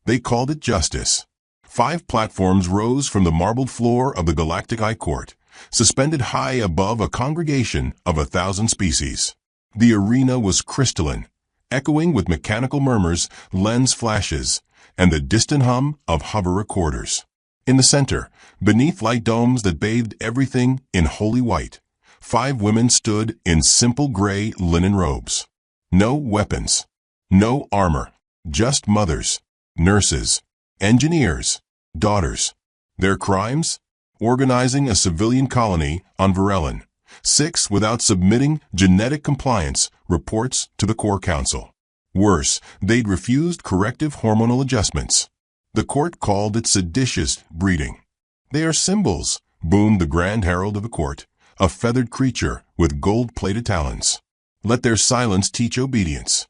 They called it justice. 5 platforms rose from the marbled floor of the Galactic High Court, suspended high above a congregation of 1,000 species. The arena was crystalline, echoing with mechanical murmurs, lens flashes, and the distant hum of hover recorders. In the center, beneath light domes that bathed everything in holy white, 5 women stood in simple gray linen robes. No weapons, no armor, just mothers, nurses, engineers, daughters. Their crimes? Organizing a civilian colony on Varellon, 6 without submitting genetic compliance reports to the Core Council. Worse, they'd refused corrective hormonal adjustments. The court called it seditious breeding. They are symbols, boomed the Grand Herald of the court, a feathered creature with gold-plated talons. Let their silence teach obedience.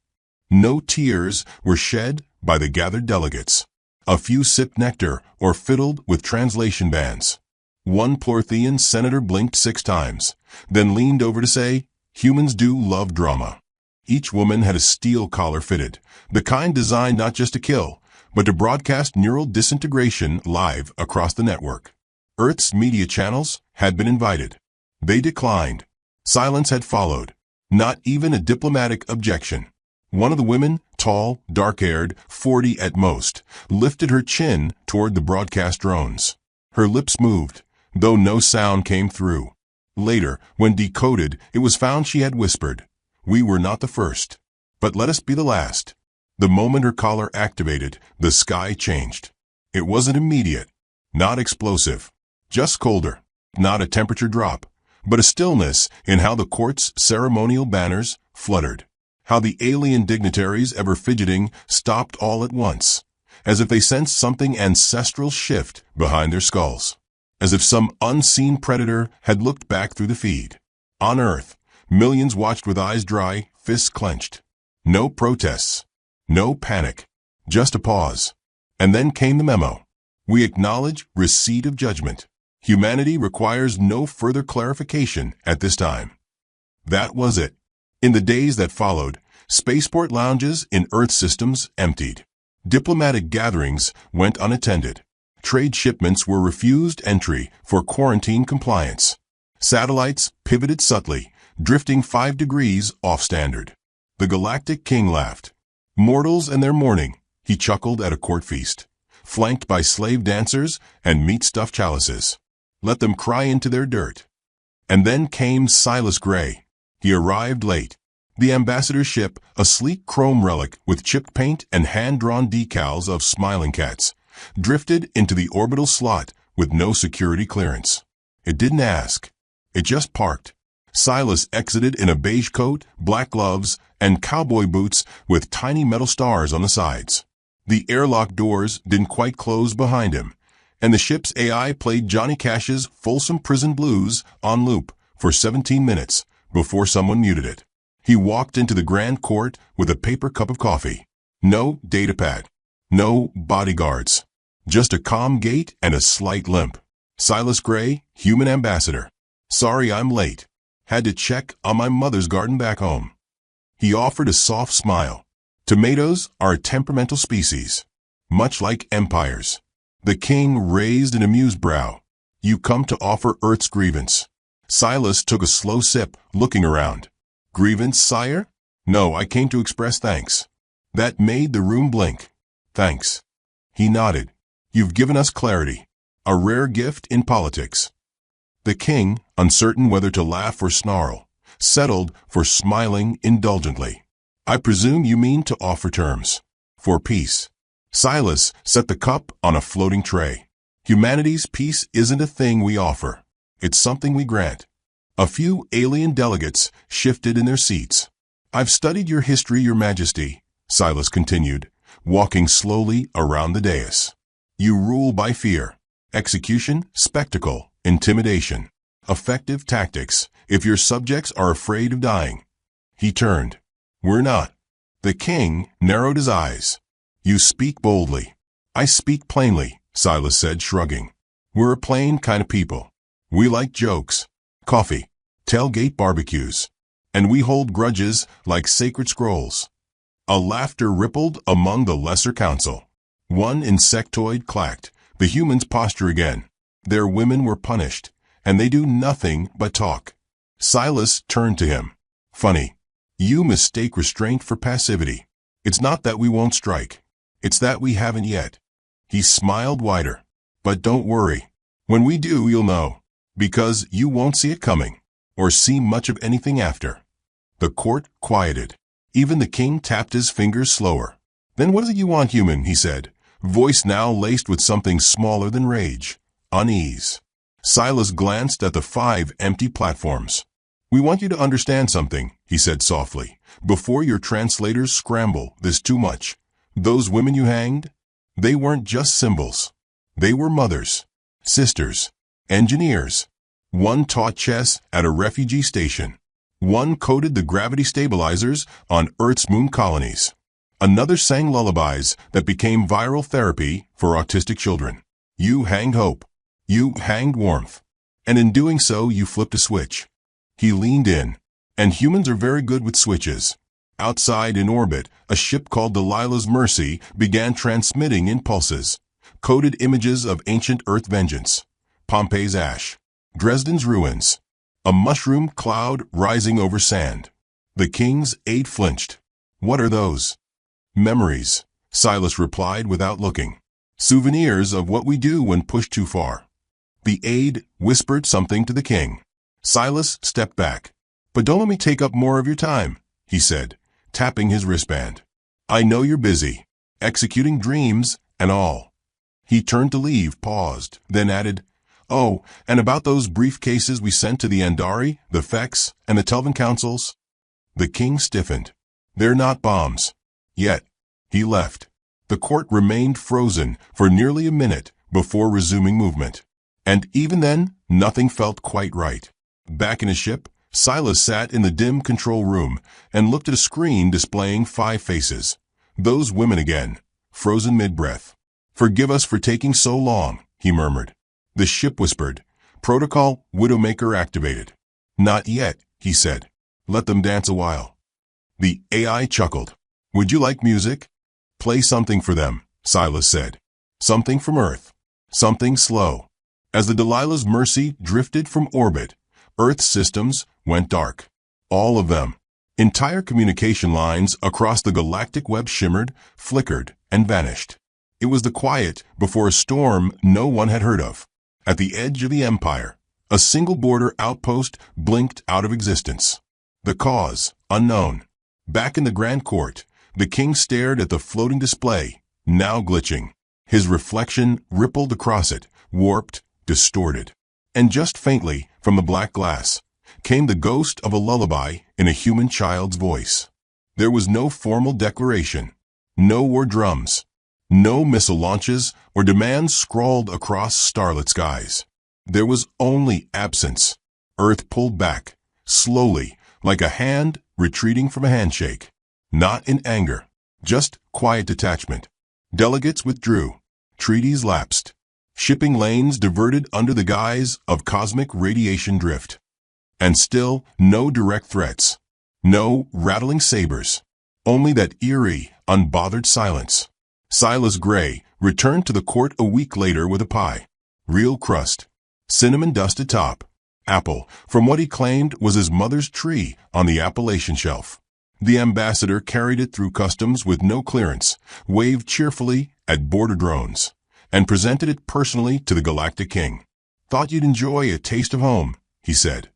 No tears were shed by the gathered delegates. A few sipped nectar or fiddled with translation bands. One Plorthian senator blinked 6 times, then leaned over to say, "Humans do love drama." Each woman had a steel collar fitted, the kind designed not just to kill, but to broadcast neural disintegration live across the network. Earth's media channels had been invited. They declined. Silence had followed. Not even a diplomatic objection. One of the women, tall, dark-haired, 40 at most, lifted her chin toward the broadcast drones. Her lips moved, though no sound came through. Later, when decoded, it was found she had whispered, "We were not the first, but let us be the last." The moment her collar activated, the sky changed. It wasn't immediate, not explosive, just colder, not a temperature drop, but a stillness in how the court's ceremonial banners fluttered, how the alien dignitaries ever fidgeting stopped all at once, as if they sensed something ancestral shift behind their skulls, as if some unseen predator had looked back through the feed. On Earth, millions watched with eyes dry, fists clenched. No protests, no panic, just a pause. And then came the memo. We acknowledge receipt of judgment. Humanity requires no further clarification at this time. That was it. In the days that followed, spaceport lounges in Earth systems emptied. Diplomatic gatherings went unattended. Trade shipments were refused entry for quarantine compliance. Satellites pivoted subtly, drifting 5 degrees off standard. The Galactic King laughed. Mortals and their mourning, he chuckled at a court feast, flanked by slave dancers and meat-stuffed chalices. Let them cry into their dirt. And then came Silas Gray. He arrived late. The ambassador's ship, a sleek chrome relic with chipped paint and hand-drawn decals of smiling cats, drifted into the orbital slot with no security clearance. It didn't ask. It just parked. Silas exited in a beige coat, black gloves, and cowboy boots with tiny metal stars on the sides. The airlock doors didn't quite close behind him, and the ship's AI played Johnny Cash's Folsom Prison Blues on loop for 17 minutes before someone muted it. He walked into the grand court with a paper cup of coffee. No datapad. No bodyguards. Just a calm gait and a slight limp. Silas Gray, human ambassador. Sorry I'm late. Had to check on my mother's garden back home. He offered a soft smile. Tomatoes are a temperamental species, much like empires. The king raised an amused brow. You come to offer Earth's grievance. Silas took a slow sip, looking around. Grievance, sire? No, I came to express thanks. That made the room blink. Thanks. He nodded. You've given us clarity, a rare gift in politics. The king, uncertain whether to laugh or snarl, settled for smiling indulgently. I presume you mean to offer terms. For peace. Silas set the cup on a floating tray. Humanity's peace isn't a thing we offer. It's something we grant. A few alien delegates shifted in their seats. I've studied your history, Your Majesty, Silas continued, walking slowly around the dais. You rule by fear. Execution, spectacle, intimidation. Effective tactics, if your subjects are afraid of dying. He turned. We're not. The king narrowed his eyes. You speak boldly. I speak plainly, Silas said, shrugging. We're a plain kind of people. We like jokes, coffee, tailgate barbecues, and we hold grudges like sacred scrolls. A laughter rippled among the lesser council. One insectoid clacked. The humans posture again. Their women were punished, and they do nothing but talk. Silas turned to him. Funny. You mistake restraint for passivity. It's not that we won't strike. It's that we haven't yet. He smiled wider. But don't worry. When we do, you'll know. Because you won't see it coming, or see much of anything after. The court quieted. Even the king tapped his fingers slower. Then what is it you want, human? He said, voice now laced with something smaller than rage. Unease. Silas glanced at the 5 empty platforms. We want you to understand something, he said softly. Before your translators scramble, there's too much. Those women you hanged? They weren't just symbols. They were mothers, sisters, engineers. One taught chess at a refugee station. One coded the gravity stabilizers on Earth's moon colonies. Another sang lullabies that became viral therapy for autistic children. You hanged hope. You hanged warmth. And in doing so, you flipped a switch. He leaned in. And humans are very good with switches. Outside in orbit, a ship called Delilah's Mercy began transmitting impulses. Coded images of ancient Earth vengeance. Pompeii's ash. Dresden's ruins. A mushroom cloud rising over sand. The king's aide flinched. What are those? Memories, Silas replied without looking. Souvenirs of what we do when pushed too far. The aide whispered something to the king. Silas stepped back. But don't let me take up more of your time, he said, tapping his wristband. I know you're busy, executing dreams and all. He turned to leave, paused, then added, Oh, and about those briefcases we sent to the Andari, the Fex, and the Telvan councils? The king stiffened. They're not bombs. Yet. He left. The court remained frozen for nearly a minute before resuming movement. And even then, nothing felt quite right. Back in his ship, Silas sat in the dim control room and looked at a screen displaying 5 faces. Those women again, frozen mid-breath. Forgive us for taking so long, he murmured. The ship whispered. Protocol Widowmaker activated. Not yet, he said. Let them dance a while. The AI chuckled. Would you like music? Play something for them, Silas said. Something from Earth. Something slow. As the Delilah's Mercy drifted from orbit, Earth's systems went dark. All of them. Entire communication lines across the galactic web shimmered, flickered, and vanished. It was the quiet before a storm no one had heard of. At the edge of the empire, a single border outpost blinked out of existence. The cause, unknown. Back in the Grand Court, the king stared at the floating display, now glitching. His reflection rippled across it, warped, distorted. And just faintly, from the black glass, came the ghost of a lullaby in a human child's voice. There was no formal declaration, no war drums, no missile launches or demands scrawled across starlit skies. There was only absence. Earth pulled back, slowly, like a hand retreating from a handshake. Not in anger, just quiet detachment. Delegates withdrew. Treaties lapsed. Shipping lanes diverted under the guise of cosmic radiation drift. And still, no direct threats. No rattling sabers. Only that eerie, unbothered silence. Silas Gray returned to the court a week later with a pie. Real crust. Cinnamon-dusted top. Apple, from what he claimed was his mother's tree on the Appalachian shelf. The ambassador carried it through customs with no clearance, waved cheerfully at border drones, and presented it personally to the Galactic King. Thought you'd enjoy a taste of home, he said,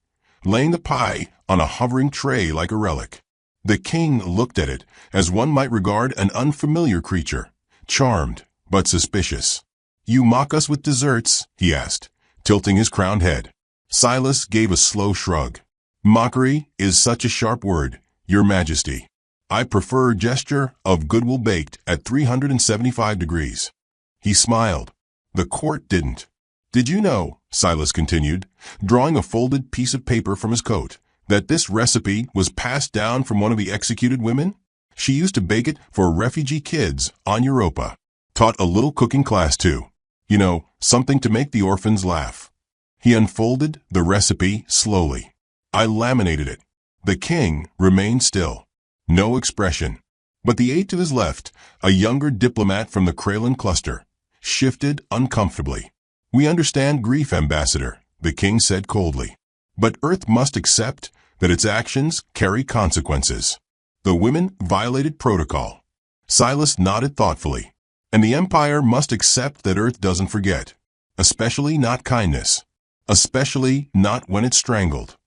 laying the pie on a hovering tray like a relic. The king looked at it as one might regard an unfamiliar creature, charmed but suspicious. You mock us with desserts, he asked, tilting his crowned head. Silas gave a slow shrug. Mockery is such a sharp word, Your Majesty. I prefer a gesture of goodwill baked at 375 degrees. He smiled. The court didn't. Did you know, Silas continued, drawing a folded piece of paper from his coat, that this recipe was passed down from one of the executed women? She used to bake it for refugee kids on Europa. Taught a little cooking class too. You know, something to make the orphans laugh. He unfolded the recipe slowly. I laminated it. The king remained still. No expression. But the eight to his left, a younger diplomat from the Kralin cluster, shifted uncomfortably. "We understand grief, Ambassador," the king said coldly. "But Earth must accept that its actions carry consequences. The women violated protocol." Silas nodded thoughtfully. "And the Empire must accept that Earth doesn't forget. Especially not kindness. Especially not when it's strangled."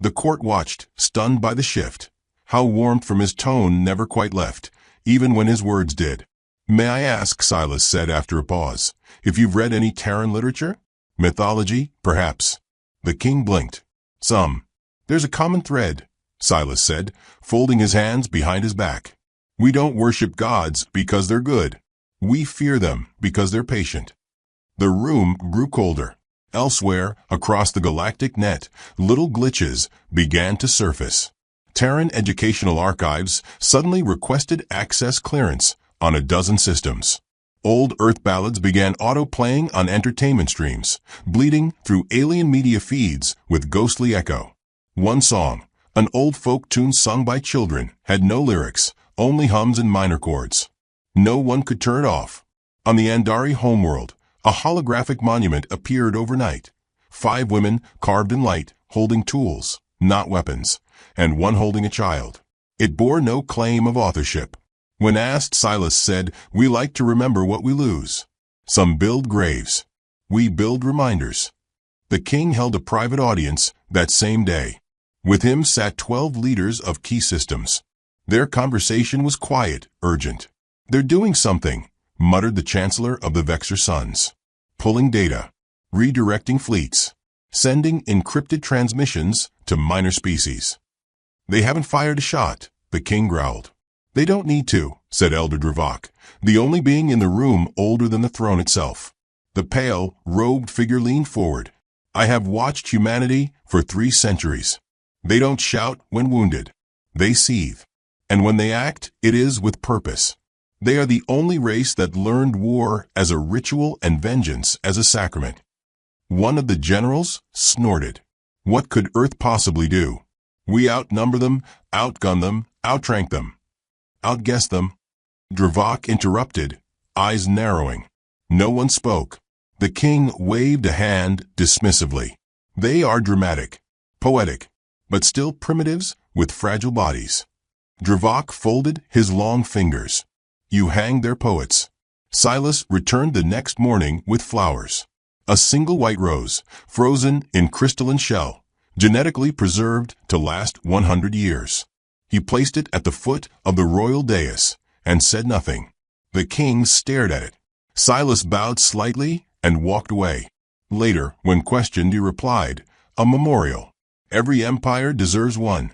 The court watched, stunned by the shift. How warmth from his tone never quite left, even when his words did. "May I ask," Silas said after a pause, "if you've read any Terran literature? Mythology, perhaps?" The king blinked. "Some. There's a common thread," Silas said, folding his hands behind his back. "We don't worship gods because they're good. We fear them because they're patient." The room grew colder. Elsewhere, across the galactic net, little glitches began to surface. Terran Educational Archives suddenly requested access clearance on a dozen systems. Old Earth ballads began auto-playing on entertainment streams, bleeding through alien media feeds with ghostly echo. One song, an old folk tune sung by children, had no lyrics, only hums and minor chords. No one could turn it off. On the Andari homeworld, a holographic monument appeared overnight. 5 women carved in light, holding tools, not weapons, and one holding a child. It bore no claim of authorship. When asked, Silas said, "We like to remember what we lose. Some build graves. We build reminders." The king held a private audience that same day. With him sat 12 leaders of key systems. Their conversation was quiet, urgent. "They're doing something," muttered the chancellor of the Vexer Sons. "Pulling data, redirecting fleets, sending encrypted transmissions to minor species." "They haven't fired a shot," the king growled. "They don't need to," said Elder Dravok, the only being in the room older than the throne itself. The pale, robed figure leaned forward. "I have watched humanity for 3 centuries. They don't shout when wounded. They seethe. And when they act, it is with purpose. They are the only race that learned war as a ritual and vengeance as a sacrament." One of the generals snorted. "What could Earth possibly do? We outnumber them, outgun them, outrank them, outguess them." Dravok interrupted, eyes narrowing. No one spoke. The king waved a hand dismissively. "They are dramatic, poetic, but still primitives with fragile bodies." Dravok folded his long fingers. "You hanged their poets." Silas returned the next morning with flowers. A single white rose, frozen in crystalline shell, genetically preserved to last 100 years. He placed it at the foot of the royal dais and said nothing. The king stared at it. Silas bowed slightly and walked away. Later, when questioned, he replied, "A memorial. Every empire deserves one."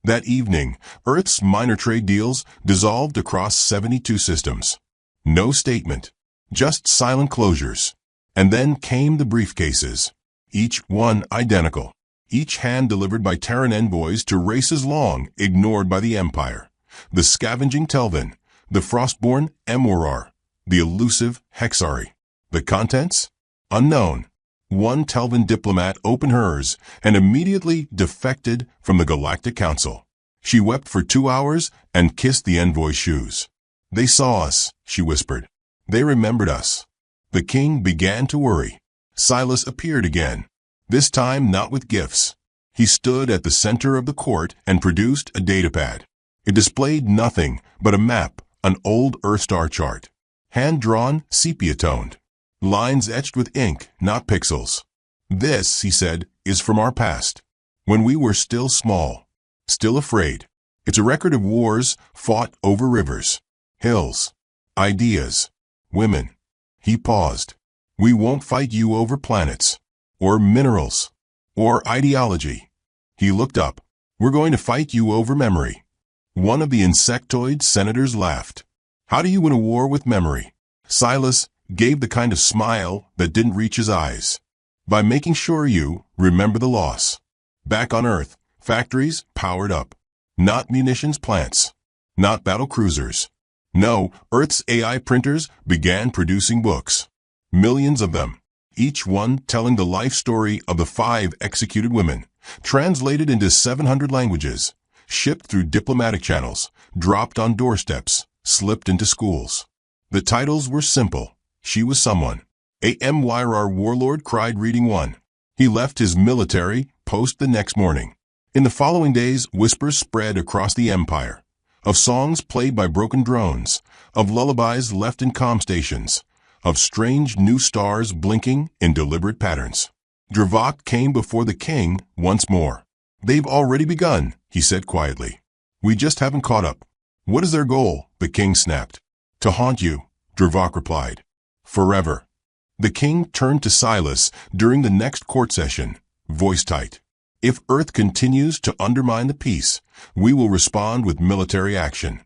That evening, Earth's minor trade deals dissolved across 72 systems. No statement, just silent closures. And then came the briefcases, each one identical, each hand-delivered by Terran envoys to races long ignored by the Empire. The scavenging Telvin, the frostborn Emwarar, the elusive Hexari. The contents? Unknown. One Telvin diplomat opened hers and immediately defected from the Galactic Council. She wept for 2 hours and kissed the envoy's shoes. "They saw us," she whispered. "They remembered us." The king began to worry. Silas appeared again, this time not with gifts. He stood at the center of the court and produced a datapad. It displayed nothing but a map, an old Earth star chart. Hand-drawn, sepia-toned. Lines etched with ink, not pixels. "This," he said, "is from our past, when we were still small, still afraid. It's a record of wars fought over rivers, hills, ideas, women." He paused. "We won't fight you over planets, or minerals, or ideology." He looked up. "We're going to fight you over memory." One of the insectoid senators laughed. "How do you win a war with memory?" Silas gave the kind of smile that didn't reach his eyes. "By making sure you remember the loss. Back on Earth, factories powered up. Not munitions plants. Not battle cruisers. No, Earth's AI printers began producing books. Millions of them. Each one telling the life story of the 5 executed women, translated into 700 languages. shipped through diplomatic channels, dropped on doorsteps, slipped into schools. The titles were simple. She was someone. A MYR warlord cried reading one. He left his military post the next morning. In the following days, whispers spread across the empire. Of songs played by broken drones, of lullabies left in comm stations, of strange new stars blinking in deliberate patterns. Dravok came before the king once more. "They've already begun," he said quietly. "We just haven't caught up." "What is their goal?" the king snapped. "To haunt you," Dravok replied. "Forever." The king turned to Silas during the next court session, voice tight. "If Earth continues to undermine the peace, we will respond with military action."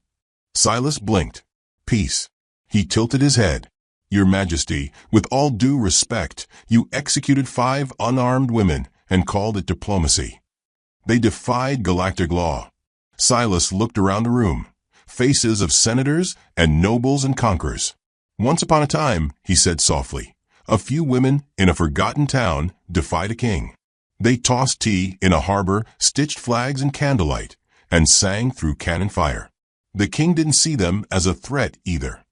Silas blinked. "Peace." He tilted his head. "Your Majesty, with all due respect, you executed 5 unarmed women and called it diplomacy. They defied galactic law." Silas looked around the room. Faces of senators and nobles and conquerors. "Once upon a time," he said softly, "a few women in a forgotten town defied a king. They tossed tea in a harbor, stitched flags in candlelight, and sang through cannon fire. The king didn't see them as a threat either.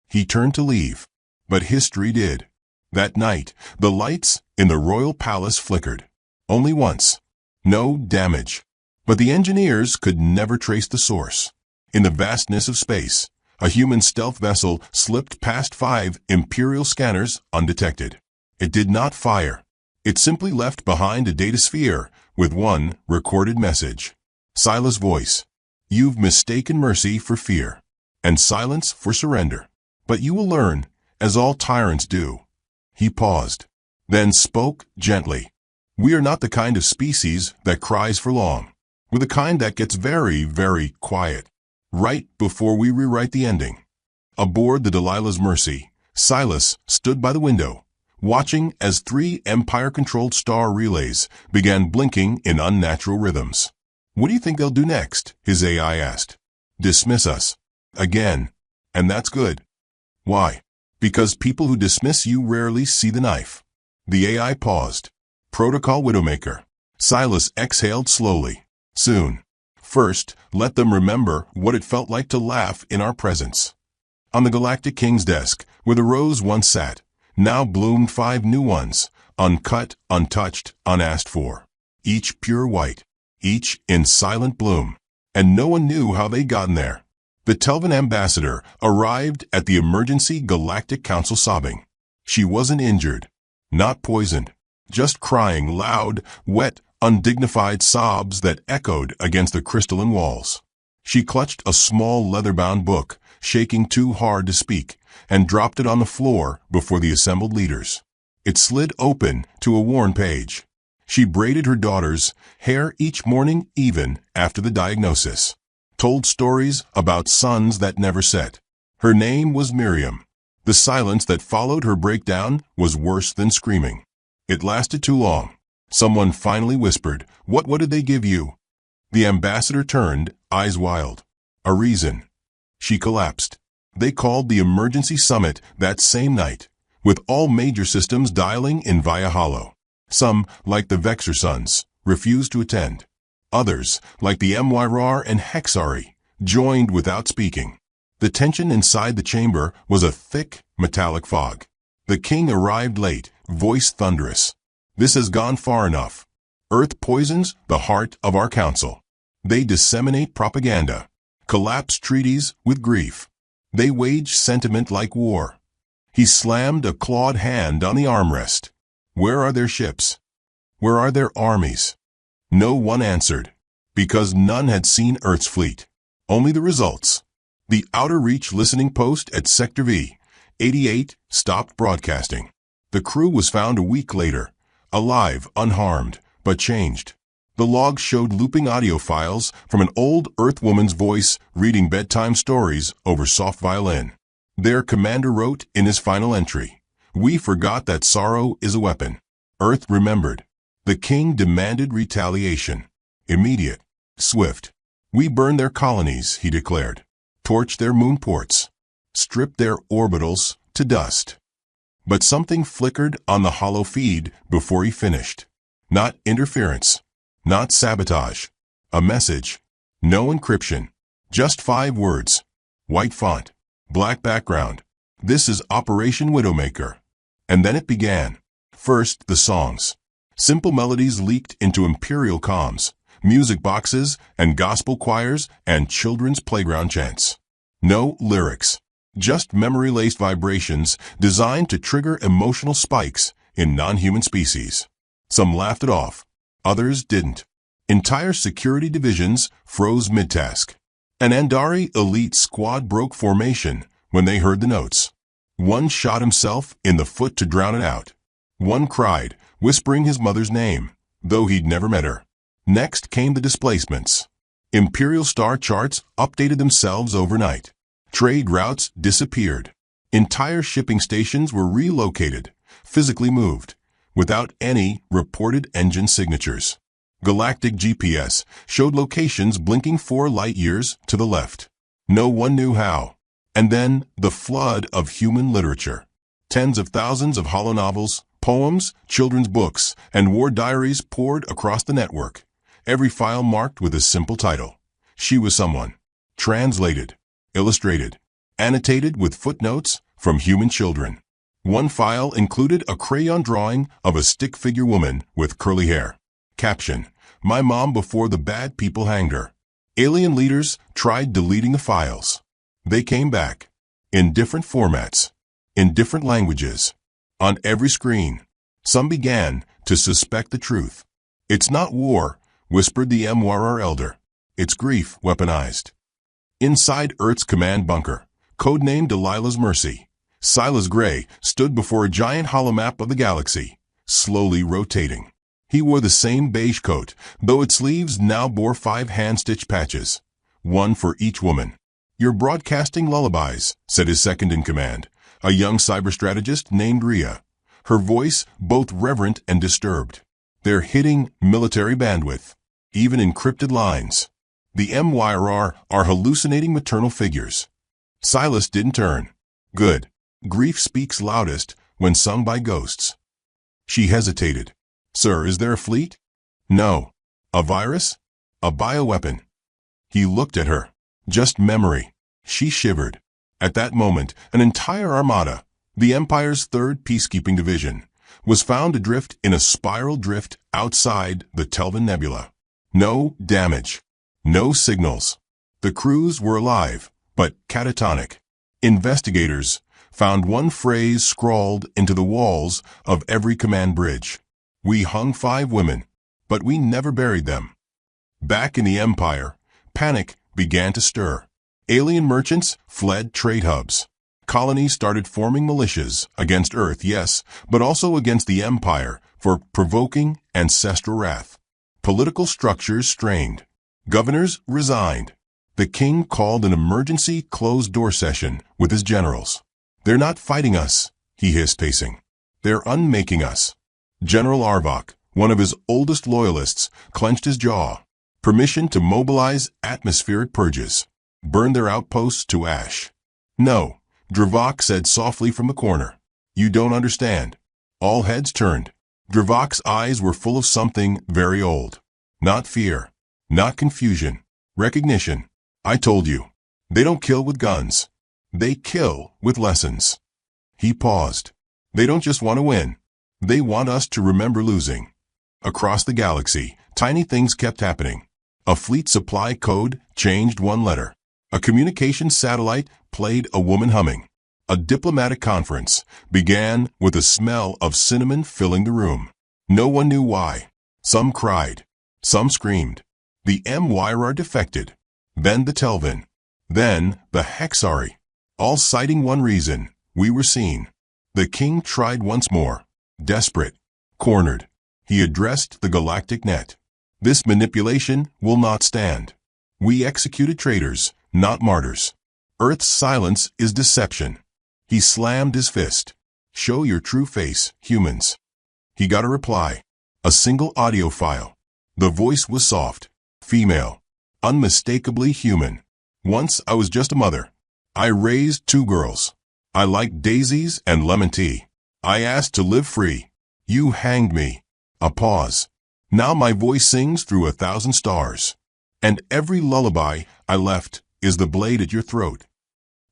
He turned to leave, but history did. That night, the lights in the royal palace flickered. Only once. No damage. But the engineers could never trace the source. In the vastness of space, a human stealth vessel slipped past 5 Imperial scanners undetected. It did not fire. It simply left behind a data sphere with one recorded message. Silas' voice. "You've mistaken mercy for fear, and silence for surrender. But you will learn, as all tyrants do." He paused, then spoke gently. "We are not the kind of species that cries for long. We're the kind that gets very, very quiet, right before we rewrite the ending." Aboard the Delilah's Mercy, Silas stood by the window, watching as 3 Empire-controlled star relays began blinking in unnatural rhythms. "What do you think they'll do next?" his AI asked. "Dismiss us. Again. And that's good." "Why?" "Because people who dismiss you rarely see the knife." The AI paused. "Protocol Widowmaker." Silas exhaled slowly. "Soon. First, let them remember what it felt like to laugh in our presence." On the Galactic King's desk, where the rose once sat, now bloomed 5 new ones, uncut, untouched, unasked for. Each pure white, each in silent bloom, and no one knew how they'd gotten there. The Telvan ambassador arrived at the Emergency Galactic Council sobbing. She wasn't injured, not poisoned, just crying loud, wet, undignified sobs that echoed against the crystalline walls. She clutched a small leather-bound book, shaking too hard to speak, and dropped it on the floor before the assembled leaders. It slid open to a worn page. She braided her daughter's hair each morning even after the diagnosis. Told stories about suns that never set. Her name was Miriam. The silence that followed her breakdown was worse than screaming. It lasted too long. Someone finally whispered, What did they give you?" The ambassador turned, eyes wild. "A reason." She collapsed. They called the emergency summit that same night, with all major systems dialing in via holo. Some, like the Vexor sons, refused to attend. Others, like the MYR and Hexari, joined without speaking. The tension inside the chamber was a thick, metallic fog. The king arrived late, voice thunderous. "This has gone far enough. Earth poisons the heart of our council. They disseminate propaganda, collapse treaties with grief. They wage sentiment like war." He slammed a clawed hand on the armrest. Where are their ships? Where are their armies? No one answered, because none had seen Earth's fleet. Only the results. The Outer Reach listening post at Sector V, 88, stopped broadcasting. The crew was found a week later, alive, unharmed, but changed. The logs showed looping audio files from an old Earth woman's voice reading bedtime stories over soft violin. Their commander wrote in his final entry, "We forgot that sorrow is a weapon." Earth remembered. The king demanded retaliation. Immediate. Swift. "We burned their colonies," he declared. "Torched their moon ports. Stripped their orbitals to dust." But something flickered on the holo feed before he finished. Not interference. Not sabotage. A message. No encryption. Just 5 words. White font. Black background. This is Operation Widowmaker. And then it began. First, the songs. Simple melodies leaked into imperial comms, music boxes and gospel choirs and children's playground chants. No lyrics. Just memory-laced vibrations designed to trigger emotional spikes in non-human species. Some laughed it off. Others didn't. Entire security divisions froze mid-task. An Andari elite squad broke formation when they heard the notes. One shot himself in the foot to drown it out. One cried, whispering his mother's name, though he'd never met her. Next came the displacements. Imperial star charts updated themselves overnight. Trade routes disappeared. Entire shipping stations were relocated, physically moved, without any reported engine signatures. Galactic GPS showed locations blinking 4 light-years to the left. No one knew how. And then the flood of human literature. Tens of thousands of holonovels, poems, children's books, and war diaries poured across the network. Every file marked with a simple title. She was someone. Translated, illustrated, annotated with footnotes from human children. One file included a crayon drawing of a stick-figure woman with curly hair. Caption: My mom before the bad people hanged her. Alien leaders tried deleting the files. They came back. In different formats. In different languages. On every screen. Some began to suspect the truth. It's not war, whispered the MWR elder. It's grief weaponized. Inside Earth's command bunker, codenamed Delilah's Mercy, Silas Gray stood before a giant holomap of the galaxy, slowly rotating. He wore the same beige coat, though its sleeves now bore 5 hand-stitched patches, one for each woman. You're broadcasting lullabies, said his second-in-command, a young cyber-strategist named Rhea, her voice both reverent and disturbed. They're hitting military bandwidth, even encrypted lines. The MYR are hallucinating maternal figures. Silas didn't turn. Good. Grief speaks loudest when sung by ghosts. She hesitated. Sir, is there a fleet? No. A virus? A bioweapon? He looked at her. Just memory. She shivered. At that moment, an entire armada, the Empire's 3rd Peacekeeping Division, was found adrift in a spiral drift outside the Telvin Nebula. No damage. No signals. The crews were alive, but catatonic. Investigators found one phrase scrawled into the walls of every command bridge. We hung 5 women, but we never buried them. Back in the Empire, panic began to stir. Alien merchants fled trade hubs. Colonies started forming militias against Earth, yes, but also against the Empire for provoking ancestral wrath. Political structures strained. Governors resigned. The king called an emergency closed-door session with his generals. They're not fighting us, he hissed, pacing. They're unmaking us. General Arvok, one of his oldest loyalists, clenched his jaw. Permission to mobilize atmospheric purges. Burn their outposts to ash. No, Dravok said softly from the corner. You don't understand. All heads turned. Dravok's eyes were full of something very old. Not fear. Not confusion. Recognition. I told you. They don't kill with guns. They kill with lessons. He paused. They don't just want to win. They want us to remember losing. Across the galaxy, tiny things kept happening. A fleet supply code changed one letter. A communications satellite played a woman humming. A diplomatic conference began with a smell of cinnamon filling the room. No one knew why. Some cried. Some screamed. The MYR defected. Then the Telvin. Then the Hexari. All citing one reason. We were seen. The king tried once more. Desperate. Cornered. He addressed the galactic net. This manipulation will not stand. We executed traitors, not martyrs. Earth's silence is deception. He slammed his fist. Show your true face, humans. He got a reply. A single audio file. The voice was soft. Female. Unmistakably human. Once I was just a mother. I raised 2 girls. I liked daisies and lemon tea. I asked to live free. You hanged me. A pause. Now my voice sings through 1,000 stars. And every lullaby I left is the blade at your throat.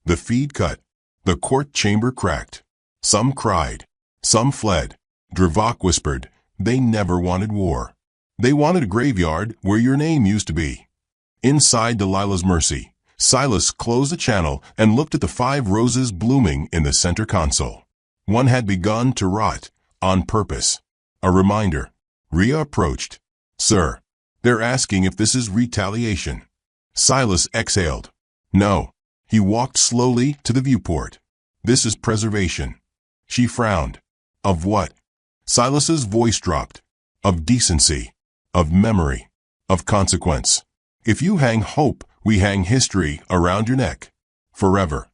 The feed cut. The court chamber cracked. Some cried. Some fled. Dravak whispered, they never wanted war. They wanted a graveyard where your name used to be. Inside Delilah's mercy, Silas closed the channel and looked at the 5 roses blooming in the center console. One had begun to rot, on purpose. A reminder. Rhea approached. Sir, they're asking if this is retaliation. Silas exhaled. No. He walked slowly to the viewport. This is preservation. She frowned. Of what? Silas's voice dropped. Of decency. Of memory. Of consequence. If you hang hope, we hang history around your neck. Forever.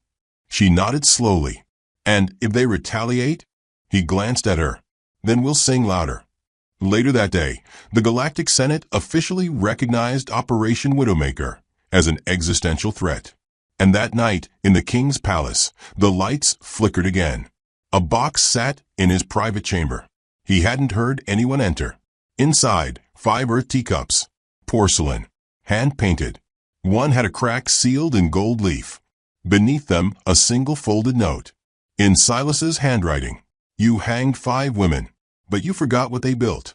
She nodded slowly. And if they retaliate? He glanced at her. Then we'll sing louder. Later that day, the Galactic Senate officially recognized Operation Widowmaker as an existential threat. And that night, in the king's palace, the lights flickered again. A box sat in his private chamber. He hadn't heard anyone enter. Inside, 5 earth teacups. Porcelain. Hand-painted. One had a crack sealed in gold leaf. Beneath them, a single folded note. In Silas's handwriting. You hanged 5 women, but you forgot what they built.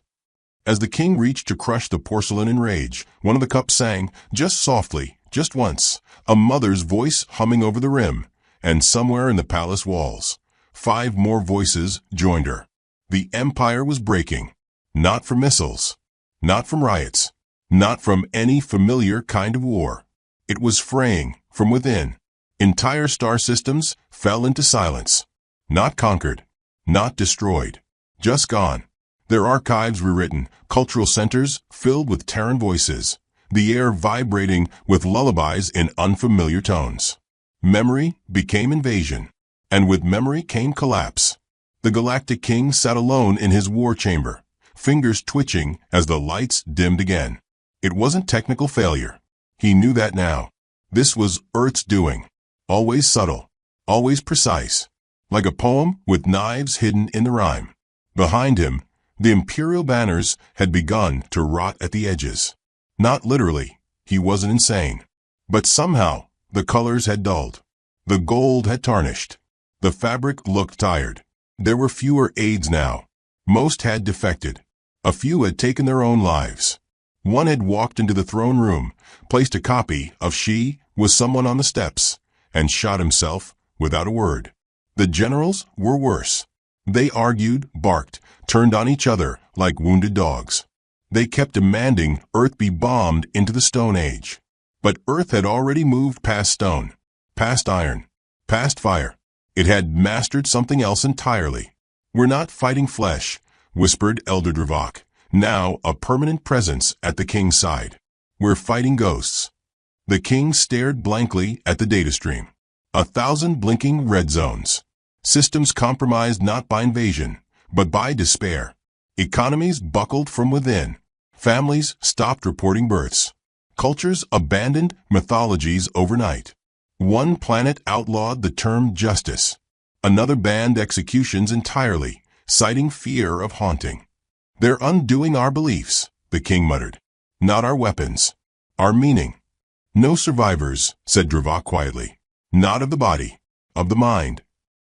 As the king reached to crush the porcelain in rage, one of the cups sang, just softly, just once, a mother's voice humming over the rim, and somewhere in the palace walls, 5 more voices joined her. The empire was breaking, not from missiles, not from riots, not from any familiar kind of war. It was fraying from within. Entire star systems fell into silence, not conquered, not destroyed, just gone. Their archives rewritten, cultural centers filled with Terran voices, the air vibrating with lullabies in unfamiliar tones. Memory became invasion, and with memory came collapse. The Galactic King sat alone in his war chamber, fingers twitching as the lights dimmed again. It wasn't technical failure. He knew that now. This was Earth's doing, always subtle, always precise, like a poem with knives hidden in the rhyme. Behind him, the imperial banners had begun to rot at the edges. Not literally, he wasn't insane. But somehow, the colors had dulled. The gold had tarnished. The fabric looked tired. There were fewer aides now. Most had defected. A few had taken their own lives. One had walked into the throne room, placed a copy of She Was Someone on the steps, and shot himself without a word. The generals were worse. They argued, barked, turned on each other like wounded dogs. They kept demanding Earth be bombed into the Stone Age. But Earth had already moved past stone, past iron, past fire. It had mastered something else entirely. We're not fighting flesh, whispered Elder Dravak, now a permanent presence at the king's side. We're fighting ghosts. The king stared blankly at the data stream. 1,000 blinking red zones. Systems compromised not by invasion, but by despair. Economies buckled from within. Families stopped reporting births. Cultures abandoned mythologies overnight. One planet outlawed the term justice. Another banned executions entirely, citing fear of haunting. They're undoing our beliefs, the king muttered. Not our weapons. Our meaning. No survivors, said Dravak quietly. Not of the body, of the mind.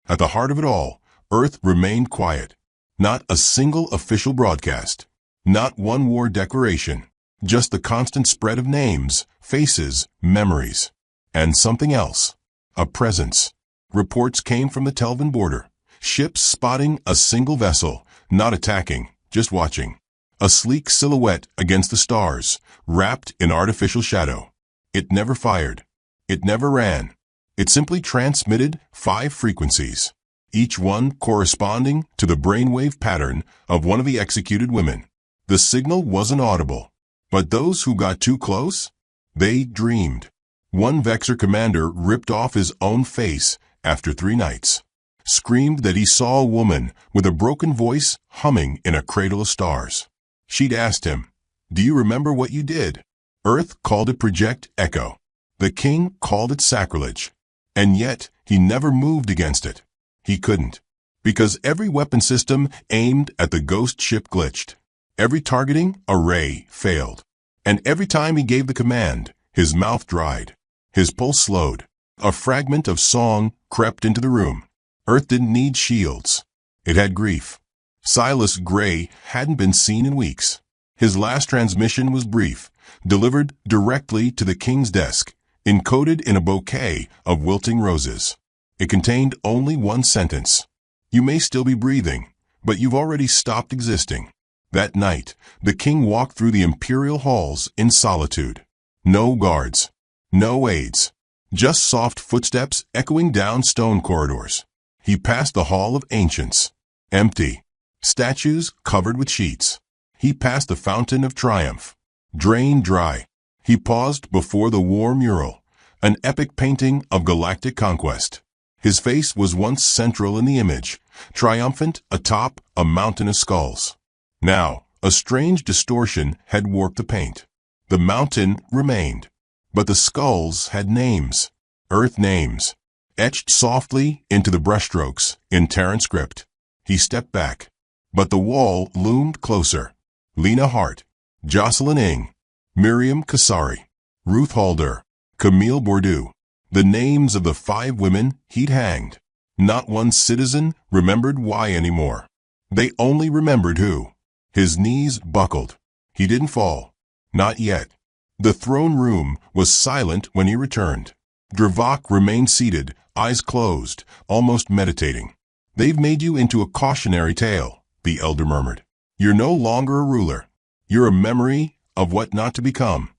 At the heart of it all, Earth remained quiet. Not a single official broadcast. Not one war declaration. Just the constant spread of names, faces, memories. And something else. A presence. Reports came from the Telvan border. Ships spotting a single vessel, not attacking, just watching. A sleek silhouette against the stars, wrapped in artificial shadow. It never fired. It never ran. It simply transmitted 5 frequencies, each one corresponding to the brainwave pattern of one of the executed women. The signal wasn't audible, but those who got too close, they dreamed. One Vexor commander ripped off his own face after 3 nights, screamed that he saw a woman with a broken voice humming in a cradle of stars. She'd asked him, "Do you remember what you did?" Earth called it Project Echo. The king called it sacrilege. And yet, he never moved against it. He couldn't. Because every weapon system aimed at the ghost ship glitched. Every targeting array failed. And every time he gave the command, his mouth dried. His pulse slowed. A fragment of song crept into the room. Earth didn't need shields. It had grief. Silas Gray hadn't been seen in weeks. His last transmission was brief, delivered directly to the king's desk, encoded in a bouquet of wilting roses. It contained only one sentence. You may still be breathing, but you've already stopped existing. That night, the king walked through the imperial halls in solitude. No guards. No aides. Just soft footsteps echoing down stone corridors. He passed the Hall of Ancients. Empty. Statues covered with sheets. He passed the Fountain of Triumph. Drained dry. He paused before the War Mural, an epic painting of galactic conquest. His face was once central in the image, triumphant atop a mountain of skulls. Now, a strange distortion had warped the paint. The mountain remained, but the skulls had names, Earth names, etched softly into the brushstrokes in Terran script. He stepped back, but the wall loomed closer. Lena Hart, Jocelyn Ng, Miriam Kasari, Ruth Halder, Camille Bourdieu, the names of the 5 women he'd hanged. Not one citizen remembered why anymore. They only remembered who. His knees buckled. He didn't fall. Not yet. The throne room was silent when he returned. Dravok remained seated, eyes closed, almost meditating. They've made you into a cautionary tale, the elder murmured. You're no longer a ruler. You're a memory of what not to become.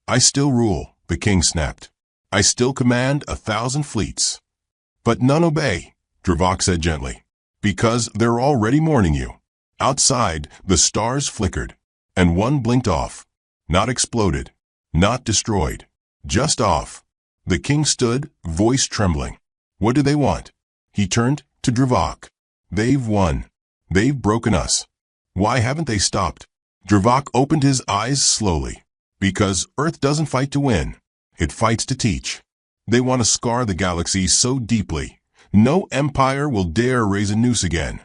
I still rule, the king snapped. I still command 1,000 fleets. But none obey, Dravok said gently, because they're already mourning you. Outside, the stars flickered, and one blinked off. Not exploded, not destroyed, just off. The king stood, voice trembling. What do they want? He turned to Dravok. They've won. They've broken us. Why haven't they stopped? Dravok opened his eyes slowly. Because Earth doesn't fight to win. It fights to teach. They want to scar the galaxies so deeply. No empire will dare raise a noose again.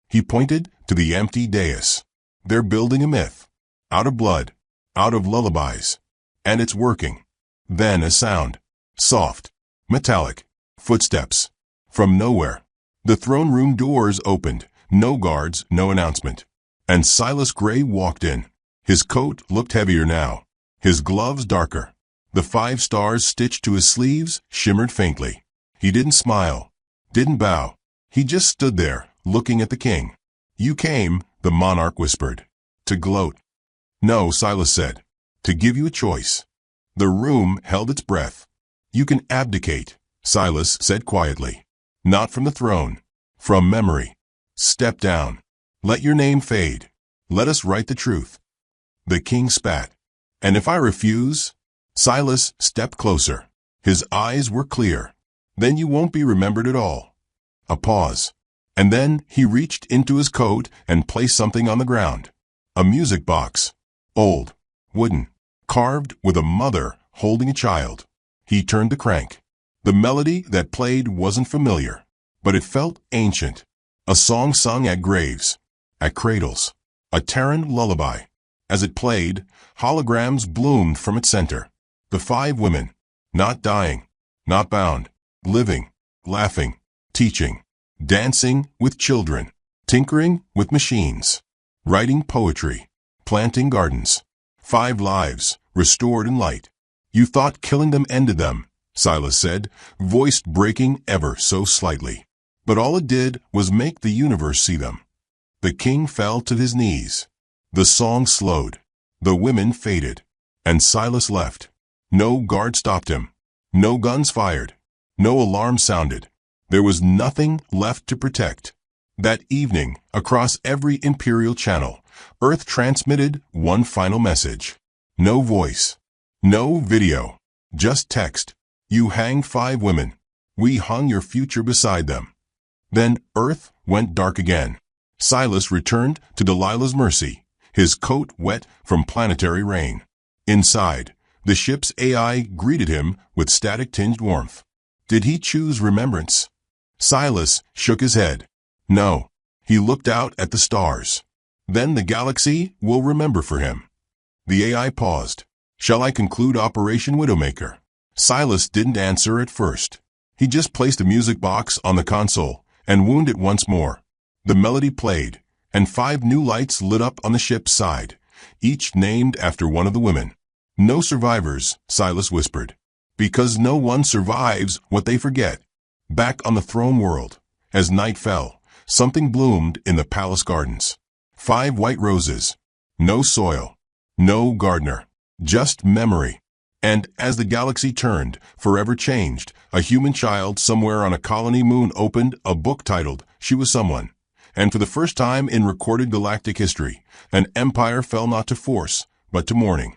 He pointed to the empty dais. They're building a myth. Out of blood. Out of lullabies. And it's working. Then a sound. Soft. Metallic. Footsteps. From nowhere. The throne room doors opened. No guards, no announcement. And Silas Gray walked in. His coat looked heavier now. His gloves darker. The 5 stars stitched to his sleeves shimmered faintly. He didn't smile. Didn't bow. He just stood there, looking at the king. You came, the monarch whispered. To gloat. No, Silas said. To give you a choice. The room held its breath. You can abdicate, Silas said quietly. Not from the throne. From memory. Step down. Let your name fade. Let us write the truth. The king spat. And if I refuse? Silas stepped closer. His eyes were clear. Then you won't be remembered at all. A pause. And then he reached into his coat and placed something on the ground. A music box. Old. Wooden. Carved with a mother holding a child. He turned the crank. The melody that played wasn't familiar, but it felt ancient. A song sung at graves. At cradles. A Terran lullaby. As it played, holograms bloomed from its center. The 5 women. Not dying. Not bound. Living. Laughing. Teaching. Dancing with children. Tinkering with machines. Writing poetry. Planting gardens. 5 lives, restored in light. You thought killing them ended them, Silas said, voice breaking ever so slightly. But all it did was make the universe see them. The king fell to his knees. The song slowed. The women faded. And Silas left. No guard stopped him. No guns fired. No alarm sounded. There was nothing left to protect. That evening, across every imperial channel, Earth transmitted one final message. No voice. No video. Just text. You hanged 5 women. We hung your future beside them. Then Earth went dark again. Silas returned to Delilah's mercy, his coat wet from planetary rain. Inside, the ship's AI greeted him with static-tinged warmth. Did he choose remembrance? Silas shook his head. No. He looked out at the stars. Then the galaxy will remember for him. The AI paused. "Shall I conclude Operation Widowmaker?" Silas didn't answer at first. He just placed a music box on the console and wound it once more. The melody played, and 5 new lights lit up on the ship's side, each named after one of the women. "No survivors," Silas whispered. "Because no one survives what they forget." Back on the throne world, as night fell, something bloomed in the palace gardens. 5 white roses. No soil. No gardener. Just memory. And as the galaxy turned, forever changed, a human child somewhere on a colony moon opened a book titled She Was Someone. And for the first time in recorded galactic history, an empire fell not to force, but to mourning.